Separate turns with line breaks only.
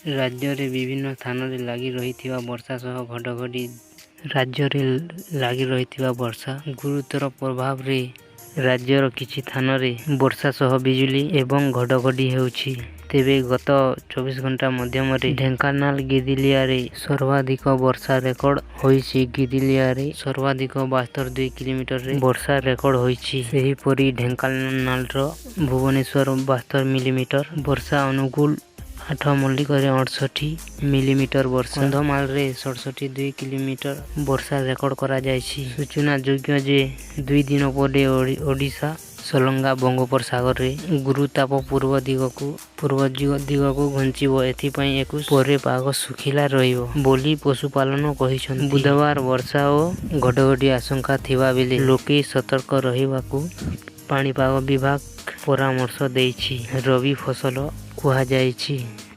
ରାଜ୍ୟରେ ବିଭିନ୍ନ ସ୍ଥାନରେ ଲାଗି ରହିଥିବା ବର୍ଷା ସହ ଘଡ଼ଘଡ଼ି ରାଜ୍ୟରେ ଲାଗି ରହିଥିବା ବର୍ଷା ଗୁରୁତର ପ୍ରଭାବରେ ରାଜ୍ୟର କିଛି ସ୍ଥାନରେ ବର୍ଷା ସହ ବିଜୁଳି ଏବଂ ଘଡ଼ଘଡ଼ି ହେଉଛି। ତେବେ ଗତ 24 ଘଣ୍ଟା ମଧ୍ୟରେ ଢେଙ୍କାନାଳ ଗିଦିଲିଆରେ ସର୍ବାଧିକ ବର୍ଷା ରେକର୍ଡ ହୋଇଛି। ଗିଦିଲିଆରେ ସର୍ବାଧିକ 72 କିଲୋମିଟରରେ ବର୍ଷା ରେକର୍ଡ ହୋଇଛି। ସେହିପରି ଢେଙ୍କାନାଳର ଭୁବନେଶ୍ୱର 72 ମିଲିମିଟର ବର୍ଷା, ଅନୁଗୁଳ ଆଠମଲ୍ଲିକରେ 68 ମିଲିମିଟର ବର୍ଷା, କନ୍ଧମାଳରେ 67 କିଲୋମିଟର ବର୍ଷା ରେକର୍ଡ କରାଯାଇଛି। ସୂଚନାଯୋଗ୍ୟ ଯେ 2 ଦିନ ପରେ ଓଡ଼ିଶା ସଲଙ୍ଗା ବଙ୍ଗୋପସାଗରରେ ଗୁରୁତାପ ପୂର୍ବ ଦିଗକୁ ଘୁଞ୍ଚିବ। ଏଥିପାଇଁ 21 ପରେ ପାଗ ଶୁଖିଲା ରହିବ ବୋଲି ପଶୁପାଳନ କହିଛନ୍ତି। ବୁଧବାର ବର୍ଷା ଓ ଘଡ଼ଘଡ଼ି ଆଶଙ୍କା ଥିବା ବେଳେ ଲୋକେ ସତର୍କ ରହିବାକୁ ପାଣିପାଗ ବିଭାଗ ପରାମର୍ଶ ଦେଇଛି। ରବି ଫସଲ କୁହାଯାଇଛି।